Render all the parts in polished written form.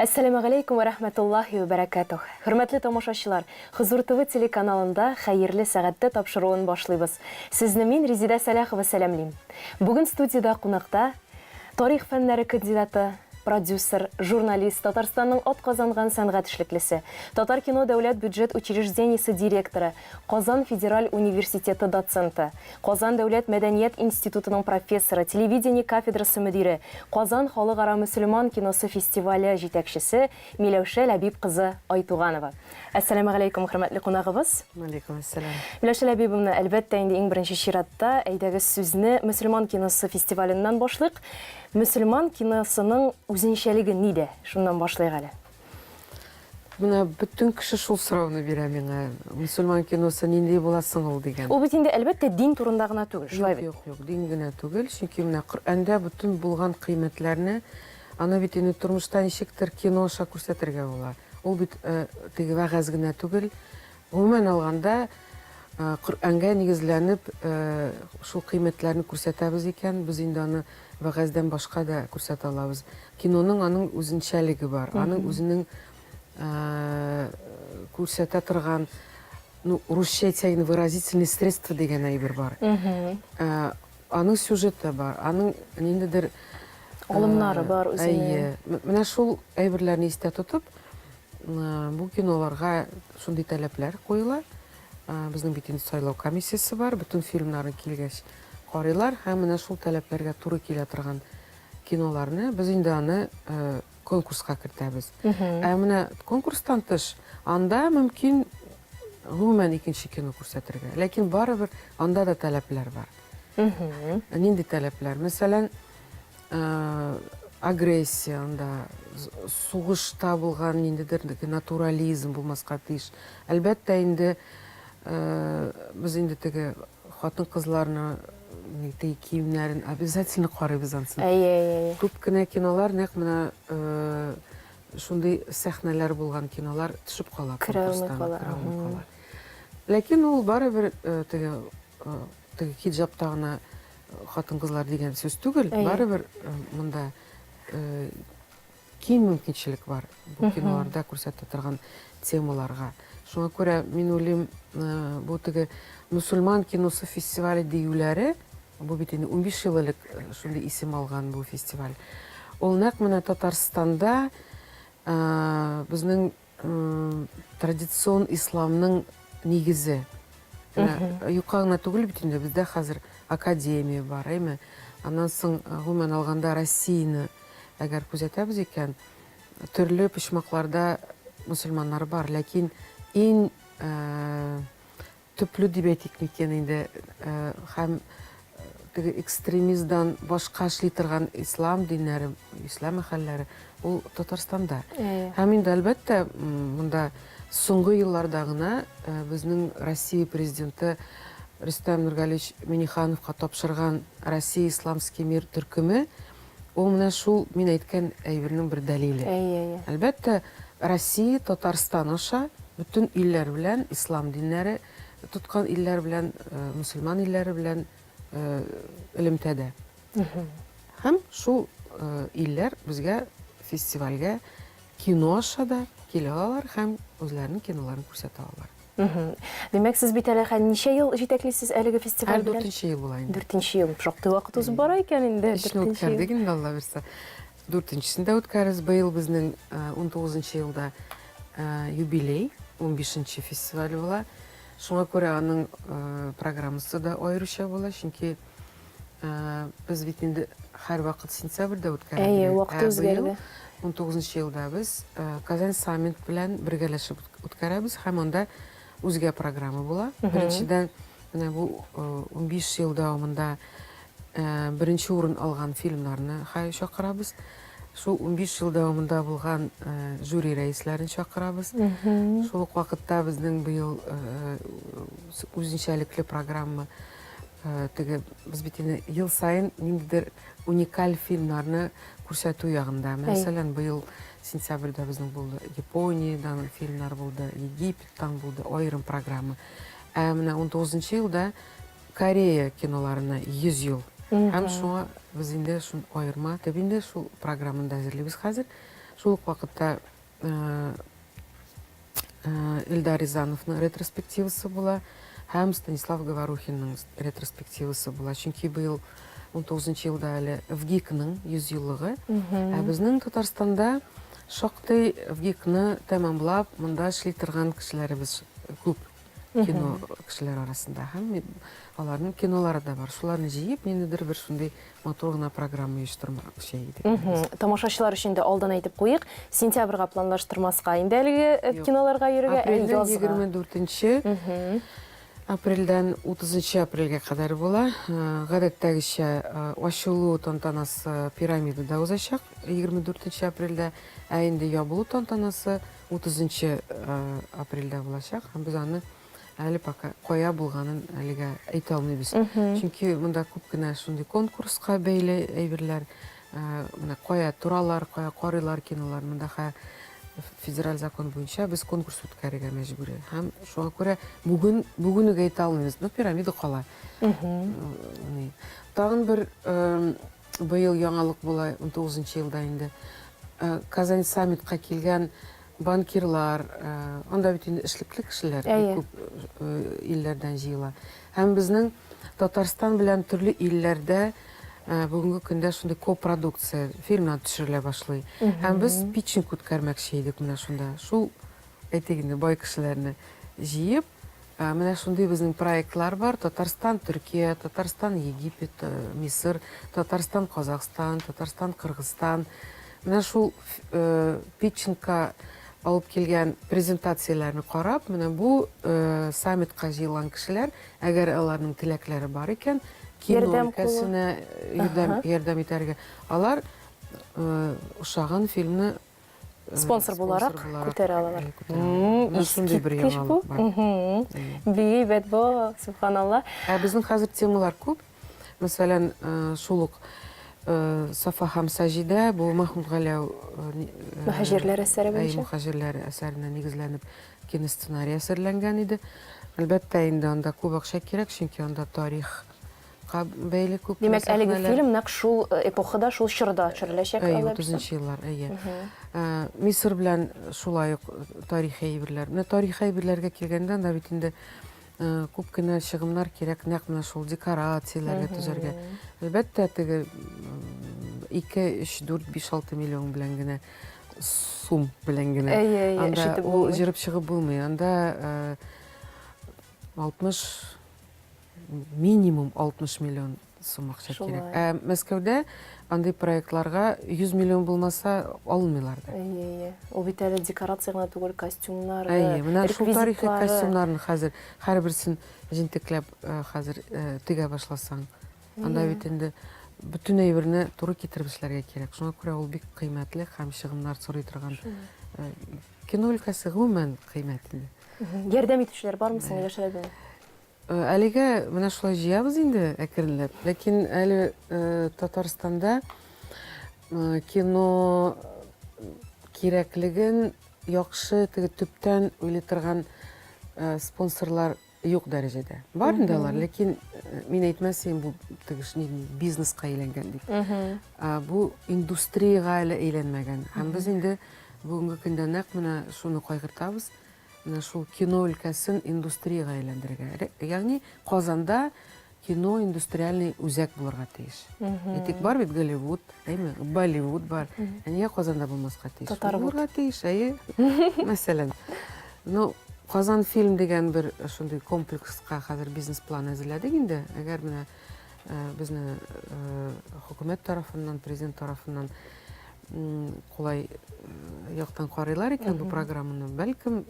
Ассаламу алейкум ва рахматуллахи ва баракатух. Хөрмәтле тамашачылар, Хозур ТВ телеканалында хәерле сәгатьтә тапшыруын башлыйбыз. Сезне мин Резида Саляхова сәламлим. Бүген студияда кунакта тарих фәннәре кандидаты, продюсер, журналист, Татарстанның атказанган сәнгать эшлеклесе, Татар кино дәүләт бюджет учреждениесе директоры, Казан федераль университеты доценты, Казан дәүләт мәдәният институтының профессоры, телевидение кафедрасы мөдире, Казан халыкара мөселман киносы фестивале җитәкчесе Миләүшә Ләбиб кызы Айтуганова. Ассаламу алейкум, хөрмәтле кунагыбыз. Алейкум ассалам. Миләүшә Ләбибовна, әлбәттә инде иң беренче чиратта әйдәгез сүзне мөселман киносы фестиваленнән башлыйк. Мөселман киносының үзенчәлеге нидә? Шуннан башлыйк әле. Менә бөтен кеше шул сорауны бирә миңа. Мөселман киносы нинди буласың ул дигән. Ул бит инде әлбәттә дин турында гына түгел, шулай бит. Юк, дин генә түгел, чөнки менә Коръәндә бөтен булган кыйммәтләрне аны бит инде тормышта ничектер кино аша күрсәтергә була. Ул бит теге вәгазь генә түгел. Гомумән алганда Коръәнгә нигезләнеп шул кыйммәтләрне күрсәтәбез икән, без инде аны вәгазьдән башка да күрсәтә алабыз. Киноның аның үзенчәлеге бар, аның үзенең күрсәтә торган, русча әйтсәң, выразительные средства дигән әйбер бар. Аның сюжеты бар, аның ниндидер алымнары бар үзенең. Менә шул әйберләрне истә тотып, бу киноларга шундый таләпләр куела. Безнең бит инде сайлау комиссиясе бар, бөтен фильмнарны килгәч карыйлар, һәм менә шул таләпләргә туры килә торган киноларны без инде аны конкурска кертәбез. Менә конкурстан тыш, анда мөмкин гомумән икенче кино күрсәтергә, ләкин барыбер анда да таләпләр бар. Нинди таләпләр? Мәсәлән, агрессия, анда сугышта булган ниндидер натурализм булмаска тиеш. Әлбәттә инде без инде теге хатын-кызларны теге киемнәрен обязательно карыйбыз ансын. Күп кенә кинолар нәкъ менә шундый сәхнәләр булган кинолар төшеп кала конкурстан. Ләкин ул барыбер теге хиджабта гына хатын-кызлар дигән сүз түгел, барыбер монда киң мөмкинчелек бар бу киноларда күрсәтә торган темаларга. Шуңа күрә мин уйлыйм, бу теге мөселман киносы фестивале диюләре, бу бит инде 15 ел элек шундый исем алган бу фестиваль. Ул нәкъ менә Татарстанда безнең традицион исламның нигезе. Юкка гына түгел бит инде бездә хәзер академия бар, әйме? Аннан соң гомумән алганда Россияны әгәр күзәтәбез икән, төрле почмакларда мөселманнар бар, ләкин иң төпле дип әйтик микән инде, һәм теге экстремизмдан башка эшли торган ислам диннәре, ислам әһелләре ул Татарстанда. Һәм инде әлбәттә монда соңгы елларда гына безнең Россия президенты Рөстәм Нургалиевич Миңнехановка тапшырган Россия исламский мир төркеме, ул менә шул мин әйткән әйбернең бер дәлиле. Әлбәттә, Россия, Татарстан аша бөтен илләр белән ислам диннәре тоткан илләр белән, мөселман илләре белән элемтәдә. Һәм шул илләр безгә фестивальгә кино аша да килә алалар һәм үзләренең киноларын күрсәтә алалар. Демәк, сез бит әле ничә ел җитәклисез әлеге фестиваль белән? 4нче ел була инде. 4нче ел. Шактый вакыт узып бара икән инде. 4нче ел дигән Алла бирсә. 4нчесендә үткәрәбез. Быел безнең 19нчы елда юбилей, 15нче фестиваль була. Шуңа күрә аның программасы да аеруча була, чөнки без бит инде һәр вакыт сентябрьдә үткәрәбез. Вакыт үзгәрде. 19нчы елда без Казан саммит белән бергәләшеп үткәрәбез, һәм анда үзгә программа була. Беренчедән, менә бу 15 ел дәвамында беренче урын алган фильмнарны чакырабыз. Шул 15 ел дәвамында булган жюри рәисләрен чакырабыз. Шул ук вакытта безнең быел үзенчәлекле программа, теге без бит инде ел сайын ниндидер уникаль фильмнарны күрсәтү ягында. Мәсәлән, быел сентябрьдә безнең булды Япониядән фильмнар булды, Египеттан булды, аерым программа. Менә 19нчы елда Корея киноларына 100 ел. Һәм шуңа без инде шул аерма төбендә шул программаны әзерлибез хәзер. Шул ук вакытта Эльдар Рязановның ретроспективасы була, һәм Станислав Говорухинның ретроспективасы була. Чөнки быел 19 елда әле ВГИКның 100 еллыгы. Ә безнең Татарстанда шактый ВГИКны тәмамлап, монда эшли торган кешеләребез күп. Кино кешеләр арасында һәм аларның кинолары да бар. Шуларны җыеп, ниндидер бер шундый матур гына программа оештырмакчы идек. Тамашачылар өчен дә алдан әйтеп куйык, сентябрьгә планлаштырмаска инде әлеге киноларга йөрергә Апрельдән 24 апрельдән 30 апрельгә кадәр була. Гадәттәгечә ачылу тантанасы пирамидада узачак 24 апрельдә, ә инде ябылу тантанасы 30 апрельдә булачак. Һәм без аны әле пока кая булганын әлегә әйтә алмыйбыз. Чөнки монда күп кенә шундый конкурска бәйле әйберләр, менә кая торалар, кая карыйлар кинолар, монда федераль закон буенча без конкурс үткәрергә мәҗбүр. Һәм шуңа күрә бүгенге әйтә алмыйбыз, но пирамида кала. Тагын бер быел яңалык була 19 елда инде. Казань саммитка килгән банкирлар, анда бит инде эшлекле кешеләр күп илләрдән җыела. Һәм безнең Татарстан белән төрле илләрдә бүгенге көндә шундый копродукция фильмнар төшерелә башлый. Һәм без питчинг үткәрмәкче идек менә шунда. Шул әйтик инде бай кешеләрне җыеп, менә шундый безнең проектлар бар. Татарстан, Төркия, Татарстан, Египет, Мисыр, Татарстан, Казахстан, Татарстан, Кыргызстан. Менә шул питчингка алып килгән презентацияләрне карап, менә бу саммитка җыелган кешеләр, әгәр аларның теләкләре бар икән, кино өлкәсенә ярдәм итәргә, алар ошаган фильмны спонсор буларак күтәрә алалар. Шундый бер яңалык бар. Бәйбәт бу, субханалла. Безнең хәзер темалар күп. Мәсәлән, шул ук Сафа һәм Саҗидә, бу Махмуд Галәү Мөхаҗирләр әсәре буенча. Мөхаҗирләр әсәренә нигезләнеп киносценарий әсәрләнгән иде. Әлбәттә, инде анда күп акча кирәк, чөнки анда тарихка бәйле күп. Димәк, әлеге фильм нәкъ шул эпохада, шул чорда төшереләчәк. 30 еллар, Мисыр белән шулай ук тарихи әйберләр. Менә тарихи әйберләргә килгәндә, анда бит инде күп кенә чыгымнар кирәк, нәкъ менә шул декорацияләргә төзәргә. Әлбәттә, теге 2, 3, 4, 5, 6 миллион белән генә сум белән генә. Анда ул җырып чыгып булмый. Анда 60 минимум 60 миллион сум акча кирәк. Ә Мәскәүдә андый проектларга 100 миллион булмаса алынмыйлар да. Ул бит әле декорация гына түгел, костюмнар, менә шул тарихи костюмнарны хәзер һәрберсен җентекләп хәзер тегә башласаң, анда бит инде бөтен әйберне туры китереп эшләргә кирәк. Шуңа күрә ул бик кыйммәтле һәм чыгымнар сорый торган кино өлкәсе гомумән кыйммәтле. Ярдәм итүчеләр бармы соң яшьләргә? Әлегә менә шулай җыябыз инде әкренләп. Ләкин әле Татарстанда кино кирәклеген яхшы төптән уйлый торган спонсорлар юк дәрәҗәдә. Бар инде алар, ләкин мин әйтмәсәм, бу бизнеска әйләнгән дип. Бу индустриягә әле әйләнмәгән. Һәм без инде бүгенге көндә нәкъ менә шуны кайгыртабыз. Менә шул кино өлкәсен индустриягә әйләндерергә. Ягъни Казанда кино индустриальный үзәк булырга тиеш. Әйтик, бар бит Голливуд, әйме, Болливуд бар. Нигә Казанда булмаска тиеш? Булырга тиеш, мәсәлән. Ну, Казан фильм дигән бер шундый комплекска хәзер бизнес-план әзерләдек инде. Әгәр менә безне хөкүмәт тарафыннан, президент тарафыннан кулай яктан карыйлар икән бу программаны, бәлкем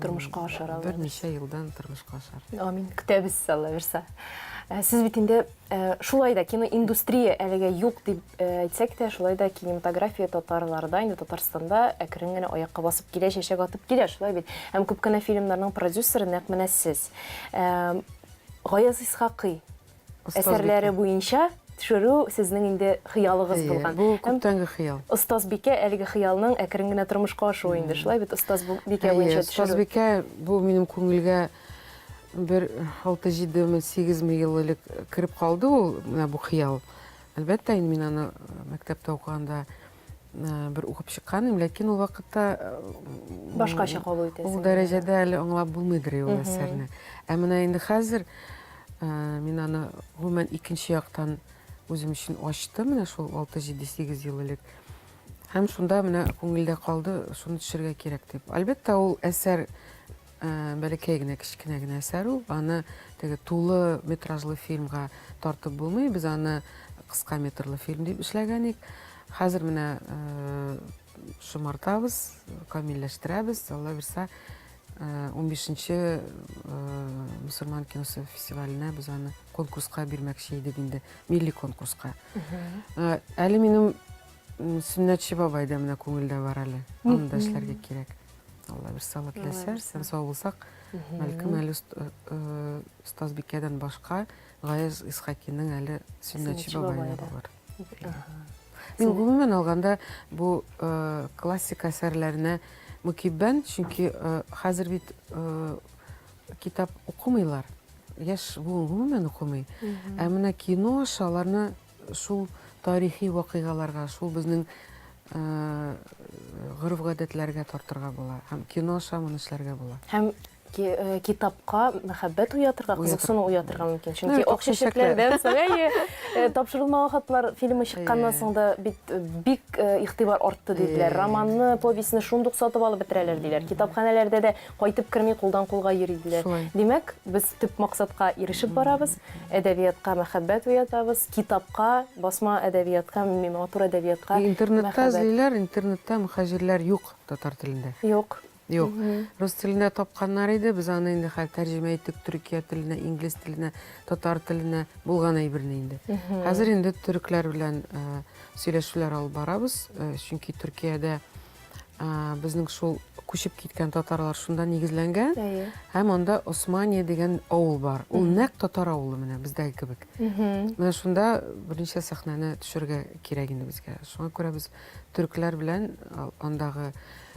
тормышка ашар. Берничә елдан тормышка ашар. Амин. Көтәбез Алла берсә. Сез бит инде шулай да кино индустрия әлегә юк дип әйтсәк тә, шулай да кинематография татарларда, инде Татарстанда әкрен генә аякка басып килә, чәчәк атып килә, шулай бит. Һәм күп кенә фильмнарның продюсеры нәкъ менә сез. Гаяз Исхакый әсәрләре буенча төшерү сезнең инде хыялыгыз булган. Бу күптәнге хыял. Остазбикә әлеге хыялның әкрен генә тормышка ашуы инде, шулай бит Остазбикә буенча төшерү. Остазбикә бу минем күңелгә бер 6-7-8 ел элек кирип калды ул, менә бу хыял. Әлбәттә, мин аны мәктәптә укыганда бер укып чыкканым, ләкин ул вакытта Башкача кабул итәсең. ул дәрәҗәдә әле аңлап булмыйдыр ул әсәрне. Ә менә инде хәзер мин аны гомумән икенче яктан үзем өчен ачтым, менә шул 6-7-8 ел элек. Һәм шунда менә күңелдә калды, шуны төшерергә кирәк дип. Әлбәттә, ул әсәр бәләкәй генә, кечкенә генә әсәр ул. Аны теге тулы метражлы фильмга тартып булмый. Без аны кыска метрлы фильм дип эшләгән идек. Хәзер менә шомартабыз, камилләштерәбез. Алла бирсә, 15-нче мөселман киносы фестиваленә без аны конкурска бирмәкче идек инде, милли конкурска. Әле минем Сөннәтче бабай да менә күңелдә бар әле. Аны да эшләргә кирәк. Алла бирсә, Алла теләсә, сән сау булсак, бәлкем әле Остазбикәдән башка Гаяз Исхакиның әле Сөннәтче бабай да бар. Мин гомумән алганда бу классик әсәрләренә мөкиббән, чөнки хәзер бит китап укымыйлар. Яшь буын гомумән укымый. Ә менә кино аларны шул тарихи вакыйгаларга, шул безнең гореф-гадәтләргә тартырга була. Һәм кино моны эшләргә була. Һәм китапка мәхәббәт уятырга, кызыксыну уятырга мөмкин. Чөнки ак чәчәкләрдән соң тапшырылмаган хатлар фильмы чыкканнан соң да бик игътибар артты диделәр. Романны, повестьны шундук сатып алып бетерәләр диләр. Китапханәләрдә дә кайтып керми кулдан кулга йөриләр. Димәк, без төп максатка ирешеп барабыз. Әдәбиятка мәхәббәт уятабыз, китапка, басма әдәбиятка, матур әдәбиятка. Интернетта эзлиләр, интернетта мөхаҗирләр юк татар телендә. Юк. Юк. Рус телендә тапканнар иде, без аны инде хәл тәрҗемә иттек төркия теленә, инглиз теленә, татар теленә булган әйберне инде. Хәзер инде төрекләр белән сөйләшүләр алып барабыз, чөнки Төркиядә безнең шул күчеп киткән татарлар шунда нигезләнгән. Һәм анда Османия дигән авыл бар. Ул нәкъ татар авылы менә бездәге кебек. Менә шунда беренче сәхнәне төшергә кирәк инде безгә. Шуңа күрә без төрекләр белән андагы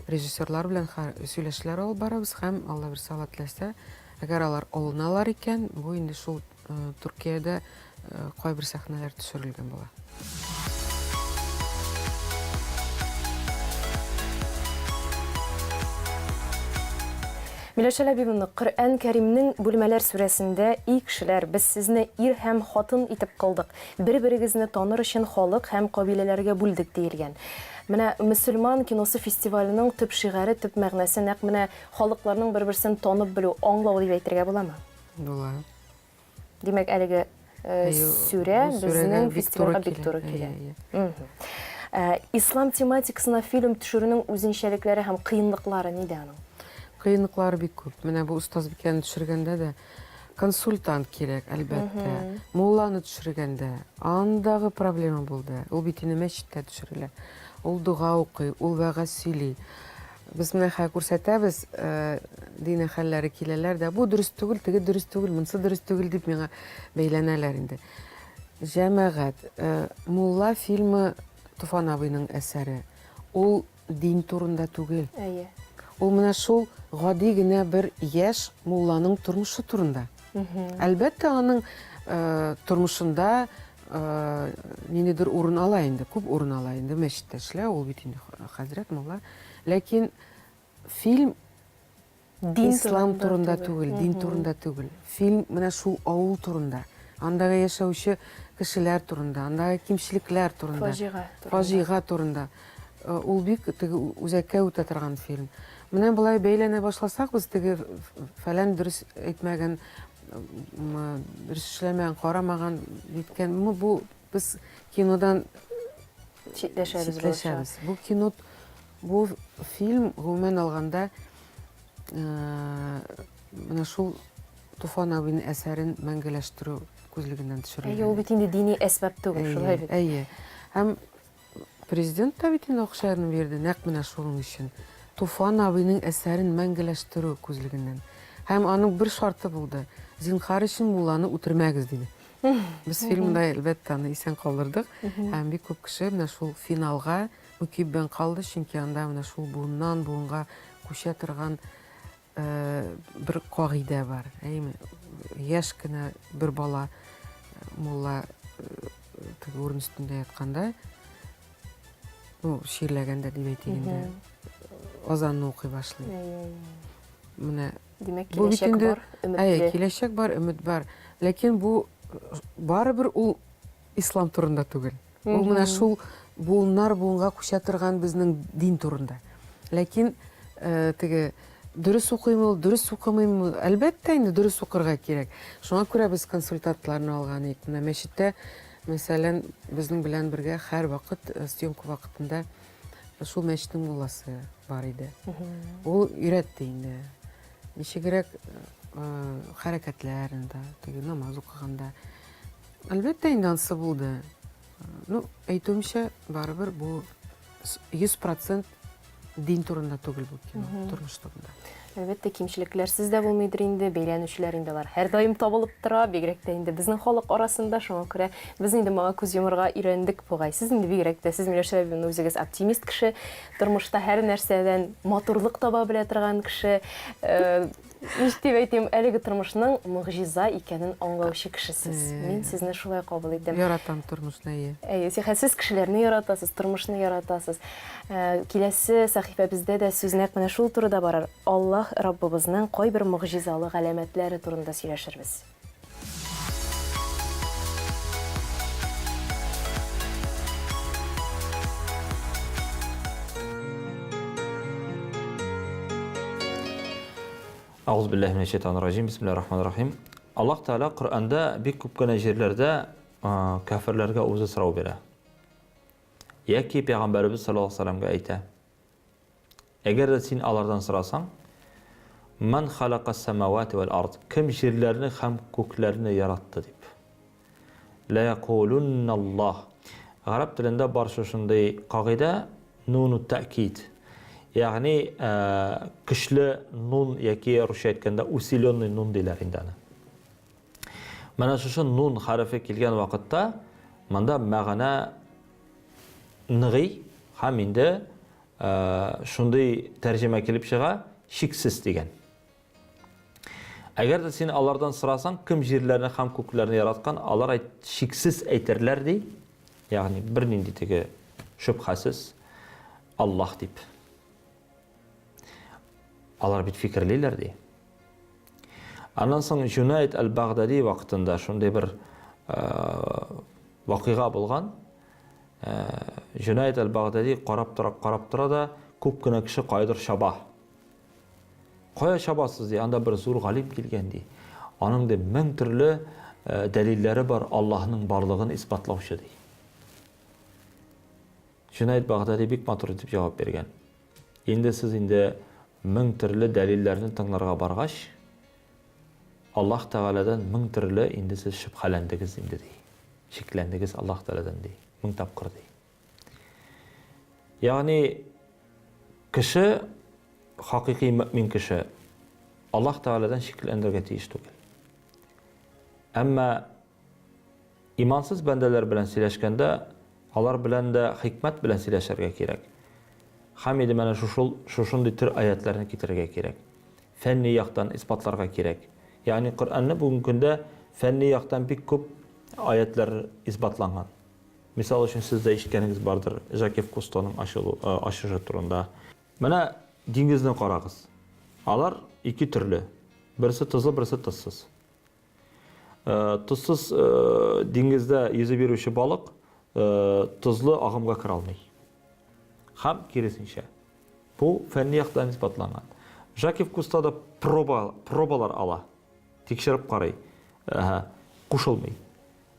режиссерлар белән сөйләшләр алып барабыз һәм Алла бирсә, Алла теләсә, әгәр алар алыналар икән, бу инде шул Төркиядә кайбер сәхнәләр төшерелгән була. Миләүшә Ләбибовна, Коръән Кәримнең Бүлмәләр сүрәсендә "И кешеләр, без сезне ир һәм хатын итеп кылдык. Бер-берегезне таныр өчен халык һәм кабиләләргә бүлдек" диелгән. Менә мөселман киносы фестиваленең төп шигәре, төп мәгънәсе нәкъ менә халыкларның бер-берсен танып белү, аңлау дип әйтергә буламы? Була. Димәк, әлеге сүрә безнең фестивальгә бик туры килә. Ислам тематикасына фильм төшерүнең үзенчәлекләре һәм кыенлыклары нидә аның? Кыенлыклары бик күп. Менә бу Остазбикәне төшергәндә дә консультант кирәк, әлбәттә. Мулланы төшергәндә андагы проблема булды. Ул бит инде мәчеттә төшерелә. Ул дуга укый, ул вәгазь сөйли. Без менә күрсәтәбез, дин әһелләре киләләр дә, бу дөрес түгел, теге дөрес түгел, монысы дөрес түгел дип миңа бәйләнәләр инде. Җәмәгать, Мулла фильмы Туфан абыйның әсәре. Ул дин турында түгел. Ул менә шул гади генә бер яшь мулланың тормышы турында. Әлбәттә, аның тормышында ниндидер урын ала инде, күп урын ала инде, мәчеттә эшлә, ул бит инде хәзрәт мулла. Ләкин фильм ислам турында түгел, дин турында түгел. Фильм менә шул авыл турында, андагы яшәүче кешеләр турында, андагы кимчелекләр турында, фаҗига турында. Ул бик үзәккә үтә торган фильм. Менә булай бәйләнә башласак, без теге фәлән дөрес әйтмәгән, дөрес эшләмәгән, карамаган диткән, бу без кинодан читләшәбез. Бу кино, бу фильм гомумән алганда менә шул Туфан абыйның әсәрен мәңгеләштерү күзлегеннән төшерелгән. Ул бит инде дини әсбәп түгел, шулай бит. Әйе. Һәм президент та бит инде акчаны бирде, нәкъ менә шуның өчен. Туфан абыйның әсәрен мәңгеләштерү күзлегеннән. Һәм аның бер шарты булды. Зинһар өчен мулланы үтермәгез диде. Без фильмда әлбәттә аны исән калдырдык. Һәм бик күп кеше менә шул финалга мөкиббән калды, чөнки анда менә шул буыннан буынга күчә торган бер кагыйдә бар. Яшь кенә бер бала мулла урын өстендә ятканда ну, ширләгәндә дип әйтик инде, азанны укый башлый. Менә Димәк, бу бит киләчәк инде, бар, өметле. киләчәк бар, өмет бар. Ләкин бу барыбер ул ислам турында түгел. Ул менә шул буыннар буынга күчә торган безнең дин турында. Ләкин теге дөрес укыймы ул, дөрес укымыймы? Әлбәттә инде дөрес укырга кирәк. Шуңа күрә без консультантларны алган идек. Менә мәчеттә, мәсәлән, безнең белән бергә һәр вакыт съемка вакытында шул мәчетнең мулласы бар иде. Ул өйрәтте инде. Ничегрәк хәрәкәтләрендә, теге намаз укыганда. Әлбәттә инде ансы булды. Ну, әйтүемчә, барыбер бу 100% дин турында түгел бу кино, тормыш турында. Әлбәттә, кимчелекләр сездә булмыйдыр инде, бәйләнүчләр инде алар һәр даим табылып тора, бигрәк тә инде безнең халык арасында, шуңа күрә без инде моңа күз йомырга өйрәндек бугай. Сез инде бигрәк тә, сез Миләүшә әбине үзегез оптимист кеше, тормышта һәр нәрсәдән матурлык таба белә торган кеше, дип әйтим, әлеге тормышның мөгъҗиза икәнен аңлаучы кешесез. Мин сезне шулай кабул итәм. Яратам тормышны. Сез кешеләрне яратасыз, тормышны яратасыз. Киләсе сәхифәбездә дә сүз нәкъ менә шул турыда барыр. Аллаһ Раббыбызның кайбер мөгъҗизалы галәмәтләре турында сөйләшербез. Ауыз биллахи минаш шайтанир ражим. Бисмиллахир-рахманир-рахим. Аллаһ Таала Коръәндә бик күп кенә җирләрдә кафирләргә үзе сорау бирә. Яки Пәйгамбәрбез саллаллаһу алейһи ва сәлләмгә әйтә. Әгәр дә син алардан сорасаң, "Ман халака самавати вал ард?" Кем җирләрне һәм күкләрне яратты дип. Ла якулунна Аллаһ. Гарәп телендә бар шушындай кагыйдә нуну тәъкид. Ягъни көчле нун яки русча әйткәндә усиленный нун диләр инде аны. Менә шушы нун хәрефе килгән вакытта монда мәгънә ныгый һәм инде шундый тәрҗемә килеп чыга, шиксез дигән. Әгәр дә син алардан сорасаң, кем җирләрне һәм күкләрне яраткан, алар шиксез әйтерләр ди. Ягъни бернинди теге шөбһәсез Аллаһ дип. Алар бит фикерлиләр ди. Аннан соң Җунайд әл-Багдади вакытында шундый бер вакыйга булган. Җунайд әл-Багдади карап тора да күп кенә кеше кайдыр шаба. Кая шабасыз ди? Анда бер зур галим килгән ди. Аның да 1000 төрле дәлилләре бар Аллаһның барлыгын исбатлаучы ди. Җунайд Багдади бик матур дип җавап биргән. Инде сез 1000 төрле дәлилләрне тыңларга баргач, Аллаһ Тәгаләдән 1000 төрле инде сез шөбһәләндегез инде ди. Шикләндегез Аллаһ Тәгаләдән ди. 1000 тапкыр ди. Ягъни кеше, хакыйкый мөмин кеше Аллаһ Тәгаләдән шикләндергә тиеш түгел. Әмма имансыз бәндәләр белән сөйләшкәндә, алар белән дә хикмәт белән сөйләшергә кирәк. Һәм инде менә шушындый төр аятларны китерергә кирәк. Фәнни яктан исбатларга кирәк. Ягъни Коръәнне бүгенге көндә фәнни яктан бик күп аятлар исбатланган. Мисал өчен сез дә ишеткәнегез бардыр, Жакев Кустоның ашышы турында. Менә диңгезне карагыз. Алар ике төрле. Берсе тузлы, берсе тузсыз. Тузсыз диңгездә йөзеп йөрүче балык тузлы агымга кira алмый. Һәм киресенчә. Бу фәнни яктан исбатланган. Жакев Кусто да пробалар ала. Тикшереп карый. Кушылмый.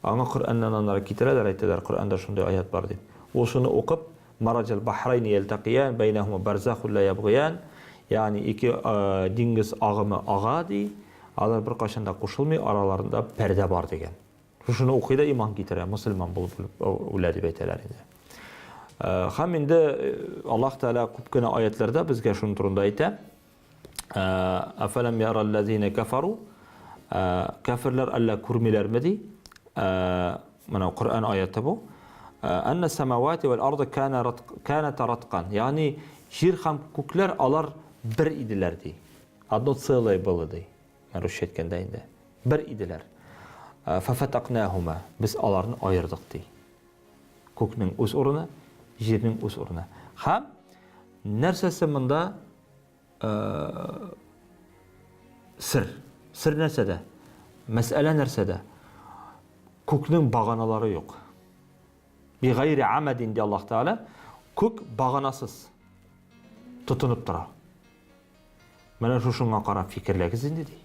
Аңа Коръәннән аннары китерәләр, әйтәләр, Коръәндә шундый аят бар дип. Ул шуны укып, Мараҗал бахрайни ялтaqiyан бәйнәһума барзахун ла ябгыян. Ягъни ике диңгез агымы ага ди. Алар бер кашанда кушылмый, араларында пәрдә бар дигән. Шуны укый да иман китерә, мусульман булып үлә дип әйтәләр инде. Һәм инде Аллаһ Тәала күп кенә аятларда безгә шуның турында әйтә. Афалам яраллазина кафару. Кафирләр әллә күрмиләрме ди? Менә Коръән аяты бу. Анна самавати вал ард канат ратқан. Ягъни җир һәм күкләр алар бер иделәр ди. Одно целое было ди. Русча әйткәндә инде. Бер иделәр. Фафатакнахума. Без аларны аердык ди. Күкнең үз урыны, жернең үз орны. Һәм нәрсәсе монда сыр. Сыр нәрсәдә? Мәсьәлә нәрсәдә? Күкнең баганалары юк. Бигайри амадин ди Аллаһ Таала, күк баганасыз тотынып тора. Менә шушыңа карап фикерләгез инде ди.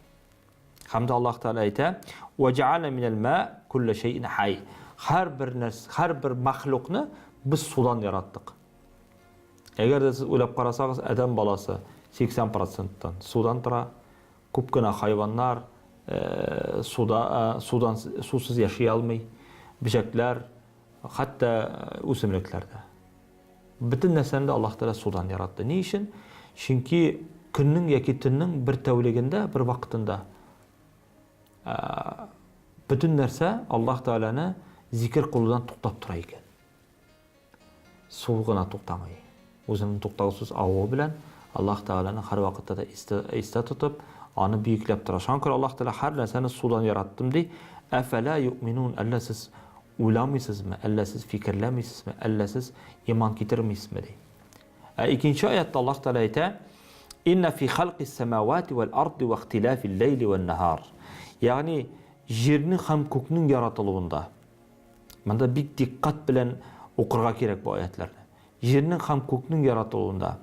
Һәм дә Аллаһ Таала әйтә: "Ва җа'ална минал ма куллу шайин хай." Һәр бер мәхлукны без судан яраттык. Әгәр дә сез уйлап карасагыз, адәм баласы 80%-тан судан тора. Күп кенә хайваннар сусыз яши алмый, бишәкләр, хәтта үсемлекләр дә. Бөтен нәрсәне дә Аллаһ Таала судан яратты. Ни өчен? Чөнки көннең яки төннең бер тәүлегендә, бер вакытында бөтен нәрсә Аллаһ Тааланы зикр кылудан туктап тора икән. Су гына туктамый. Үзенең туктаусыз авы белән Аллаһ Тааланы һәр вакытта да истә тотып, аны бийекләп тора. Шункыр Аллаһ Таала һәр нәрсәне судан яраттым ди. Афала юъминун, әллә сез уйламыйсызмы, әллә сез фикерләмисезме, әллә сез иман китермисезме ди. Икенче аятта Аллаһ Таала әйтә: "Инна фи халқис самавати вал арди ва ихтилафил лейли ван нахар." Ягъни җирнең һәм күкнең яратылуында. Монда бик диккать белән укырга кирәк бу аятларны. Җирнең һәм күкнең яратылуында,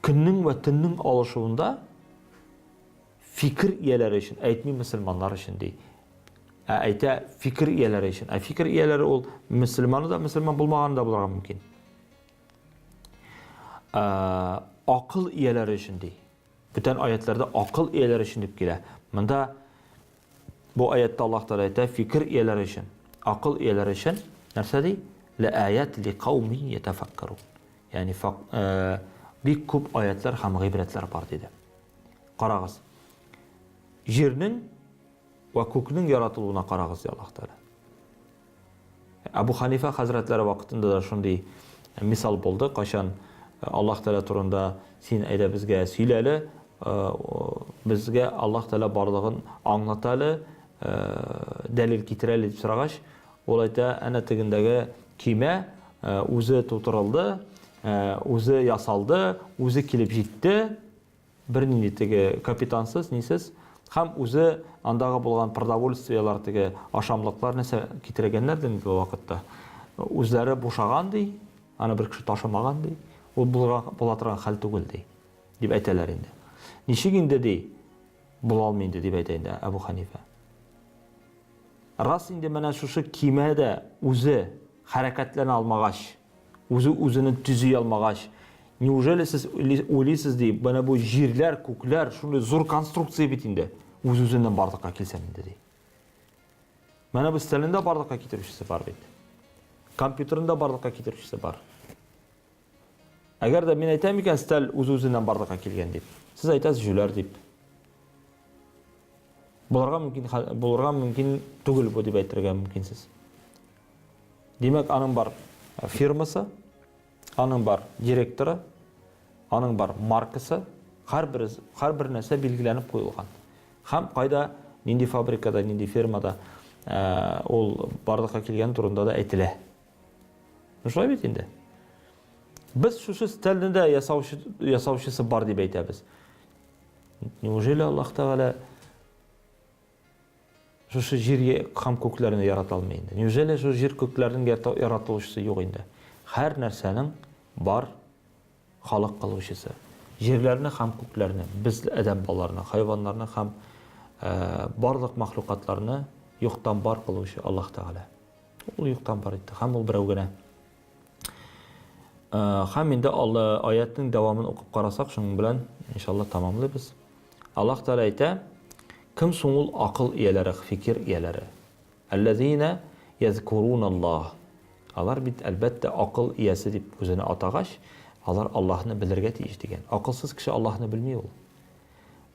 көннең ва төннең алышуында фикр ияләре өчен, әйтми мөселманнар өчен ди. Әйтә фикр ияләре өчен. Фикр ияләре ул мөселман да, мөселман булмаган да булырга мөмкин. Акыл ияләре өчен ди. Бүтән аятларда акыл ияләре өчен дип килә. Монда бу аятта Аллаһ Таала әйтә фикр ияләре өчен, акыл ияләре өчен нәрсә ди? Ла аят ли каумин ятафаккарун. Ягъни бик күп аятлар һәм гыйбрәтләр бар диде. Карагыз. Җирнең ва күкнең яратылуына карагыз ди Аллаһ Таала. Абу Ханифа хәзрәтләре вакытында да шундый мисал булды. Кашан Аллаһ Таала турында син әйдә безгә сөйләле, безгә Аллаһ Таала барлыгын аңлатале, дәлил китерәле дип сорагач, ул әйтә: "Әнә тегендәге кимә үзе тутырылды, үзе ясалды, үзе килеп җитте, бер нинди теге капитансыз, нисез, һәм үзе андагы булган продовольствиялар теге ашамлыклар нәрсә китергәннәр ди бу вакытта. Үзләре бушаган ди, аны бер кеше ташымаган ди. Ул була торган хәл түгел ди", дип әйтәләр инде. Ничек инде ди? Була алмый инде дип әйтә инде Абу Ханифа. Рас инде менә шушы кимәдә үзе хәрәкәтләнә алмагач, үзенең төзи алмагач, неужели сез уйлыйсыз ди, менә бу җирләр, күкләр, шундый зур конструкция бит инде, үзеннән барлыкка килсәм инде ди. Менә бу стәлендә барлыкка китерүчесе бар бит. Компьютерында барлыкка китерүчесе бар. Әгәр дә мин әйтәм икән, стәл үзеннән барлыкка килгән дип, сез әйтәсез җүләр дип. Булырга мөмкин түгел бу дип әйтергә мөмкинсез. Димәк, аның бар фирмасы, аның бар директоры, аның бар маркасы, һәр бер нәрсә билгеләнеп куелган. Һәм кайда, нинди фабрикада, нинди фирмада ул барлыкка килгән турында да әйтелә. Шулай бит инде. Без шушы стәлдә ясаучысы бар дип әйтәбез. Неужели Аллаһ Таала шушы җир һәм күкләрне ярата алмый инде? Неужели шу җир күкләрнең яратылучысы юк инде? Һәр нәрсәнең бар халык кылучысы. Җирләрне һәм күкләрне, без адәм балаларны, хайваннарны һәм барлык мәхлукатларны юктан бар кылучы Аллаһ Таала. Ул юктан бар итте, һәм ул берәү генә. Һәм инде аятның дәвамын укып карасак, шуның белән иншалла тамамлыйбыз. Аллаһ Таала әйтә: "Кем соң ул акыл ияләре, фикер ияләре? Аллазина язкуруналлаһ." Алар бит әлбәттә акыл иясе дип үзенә атагач, алар Аллаһны белергә тиеш дигән. Акылсыз кеше Аллаһны белми ул.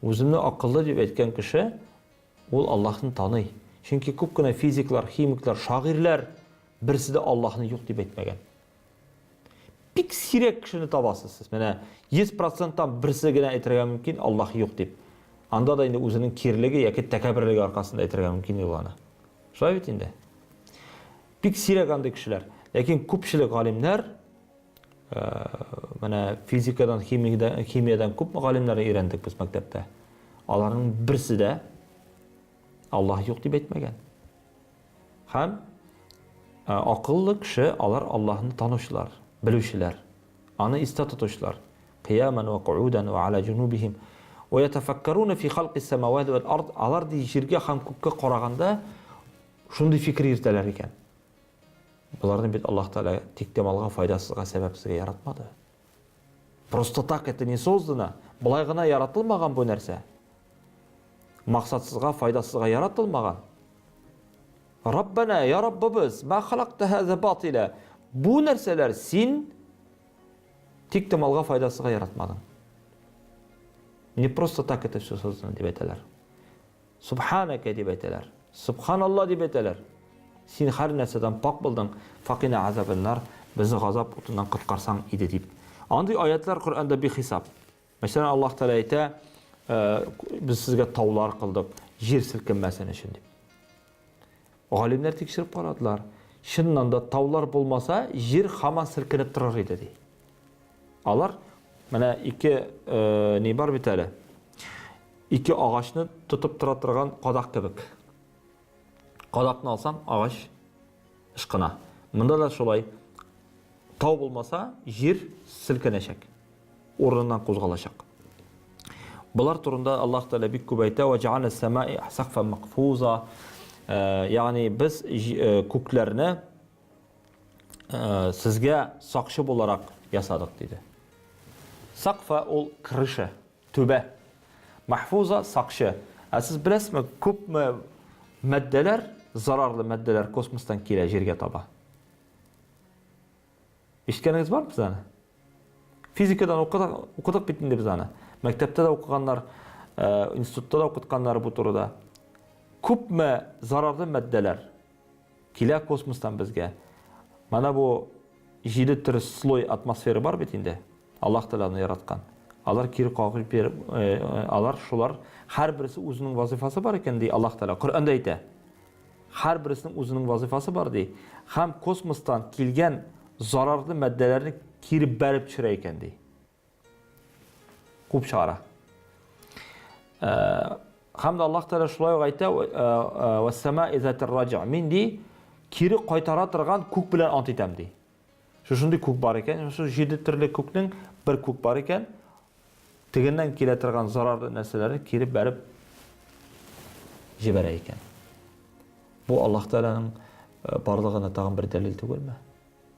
Үземне акыллы дип әйткән кеше ул Аллаһны таный. Чөнки күп кенә физиклар, химиклар, шагыйрьләр берсе дә Аллаһны юк дип әйтмәгән. Бик сирәк кешене табасыз сез. Менә 100%-тан берсе генә әйтергә мөмкин Аллаһ юк дип. Анда да инде үзенең кирлеге яки тәкәбберлеге аркасында әйтергә мөмкин ул аны. Шулай бит инде. Бик сирәк андый кешеләр. Ләкин күпчелек галимнәр Менә физикадан, химиядан күп мөгаллимнәр өйрәндек без мәктәптә. Аларның берсе дә Аллаһ юк дип әйтмәгән. Һәм акыллы кеше алар Аллаһны танучылар, белүчеләр, аны истә тотучылар. Қияман ва қуудан ва ала джунубихим ва ятафаккаруна фи халқи самавати вал ард. Алар җиргә һәм күккә караганда шундый фикер йөртәләр икән. Буларны бит Аллаһ Таала тиктемалга, файдасызга, сәбәпсезгә яратмады. Просто так это не создано. Булай гына яратылмаган бу нәрсә. Максатсызга, файдасызга яратылмаган. Раббана, я Раббыбыз, ма халакта хаза батила. Бу нәрсәләр син тиктемалга, файдасызга яратмадың. Не просто так это все создано дип әйтәләр. Субханака дип әйтәләр. Субханалла дип әйтәләр. Син һәр нәрсәдән пак булдың. Фақина азабыннар, безне газап утыннан коткарсаң иде дип. Андый аятлар Коръәндә бихисап. Мәсәлән, Аллаһ Таала әйтә, biz sizga tavlar qildik, yer silkinmasin uchun deb. Olimlar tekshirib qaradilar. Shundan da tavlar bo'lmasa, yer hamon silkinib turar edi deydi. Alar mana ikki ne bor bitali. Ikki og'ochni tutib tura turgan qodoq kebik. Qodoqni olsang, og'och ishqina. Bunda da shulay. Tav bo'lmasa, yer silkinacak. O'rnidan qo'zg'alacak. Bular turunda Alloh Taala bik ko'p aytadi: "Va ja'alna as-samaa'i saqfan maqfuza." Ya'ni biz ko'klarni sizga soqchi bo'laroq yasadik dedi. Saqfa ol krısha, töbe. Mahfuza soqchi. Siz bilasizmi, ko'pmi maddalar, zararlı maddalar kosmosdan keladi yerga toba. Eshitganingiz bormi bizani? Fizikadan o'qidik bitindi bizani. Maktabda da o'qiganlar, institutda da o'qitganlar bu turida. Ko'pmi zararlı maddalar keladi kosmosdan bizga. Mana bu 7 tür sloy atmosfera bor bitindi. Alloh taolani yaratgan. Alar kiri qoqib berib, alar shular har birisi o'zining vazifasi bor ekan deydi Alloh taolo. Qur'onda aytadi. Har birisining o'zining vazifasi bor deydi. Ham kosmosdan kelgan zararlı maddalarni kirib berib chirar ekan deydi. Ko'p chora. Hamda Alloh taolo shulay aytadi: "Va samaa'i zatir raji'" min deydi, kiri qaytara turgan ko'k bilan ant etam deydi. Shunday ko'k bor ekan, shu 7 turli ko'kning bir ko'k bor ekan. Tigindan keladigan zararli narsalarni kirib berib jibarar ekan. Bu Alloh taolaning borlig'ini tag'in bir dalil tug'ilma.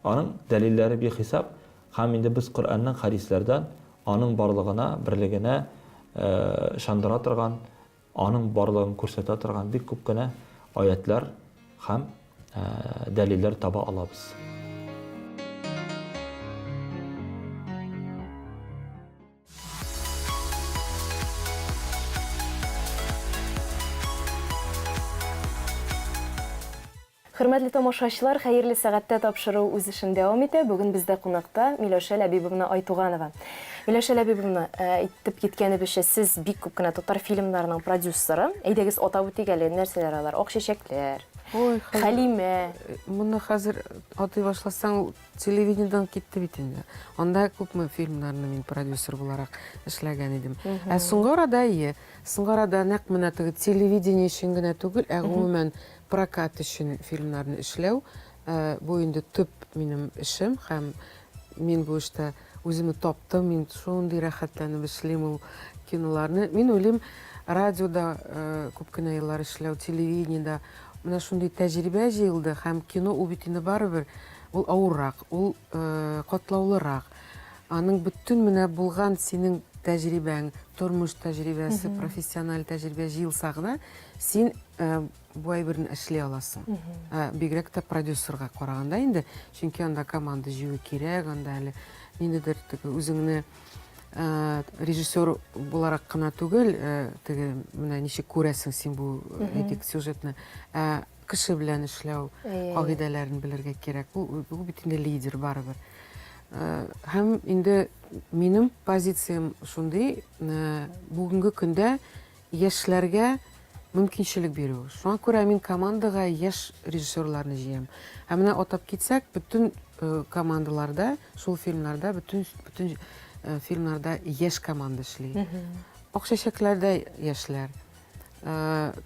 Onun dalillari behisob. Ham endi biz Qur'ondan, hadislardan onun borlig'ini, birligini ishondira turgan, onun borlig'ini ko'rsata turgan bir ko'pgina oyatlar ham dalillar topa olamiz. Hürmetli tomoshachilar, xayrli saatda topshiriq o'z ishini davom etadi. Bugun bizda qonaqda Milosha Labibovna Aytuganova. Milosha Labibovna, aytib ketganibizcha, siz bik ko'pgina tatar filmlarining prodyuseri. Aydagiz atab o'tgan narsalar alar, oq sheshaklar, Halima. Buni hozir atay boshlasan, televideniyadan ketdi bit endi. Unda ko'pmi filmlarni men prodyuser bo'laroq ishlagan edim. Соңгырада нәкъ менә теге телевидение өчен генә түгел, гомумән прокат өчен фильмнарны эшләү бу инде төп минем эшем һәм мин бу эштә үземне таптым, мин шундый рәхәтләнеп эшлим ул киноларны. Мин уйлыйм, радиода күп кенә еллар эшләү, телевидениедә менә шундый тәҗрибә җыелды һәм кино ул бит инде барыбер ул авыррак, ул катлаулырак. Аның бөтен менә булган синең тәҗрибәң, тормыш тәҗрибәсе, профессиональ тәҗрибә җыелса гына, син бу әйберне эшли аласың. Бигрәк тә продюсерга караганда инде, чөнки анда команда җыю кирәк, анда әле ниндидер үзеңне режиссер буларак кына түгел, теге менә ничек күрәсең син бу әйтик сюжетны, кеше белән эшләү кагыйдәләрен белергә кирәк. Бу бит инде лидер барыбер. Һәм инде минем позициям шундый, бүгенге көндә яшьләргә мөмкинчелек бирү. Шуңа күрә мин командага яшь режиссерларны җыям. Ә менә атап китсәк, бөтен командаларда, шул фильмнарда, бөтен фильмнарда яшь команда эшли. Акчачакларда яшьләр.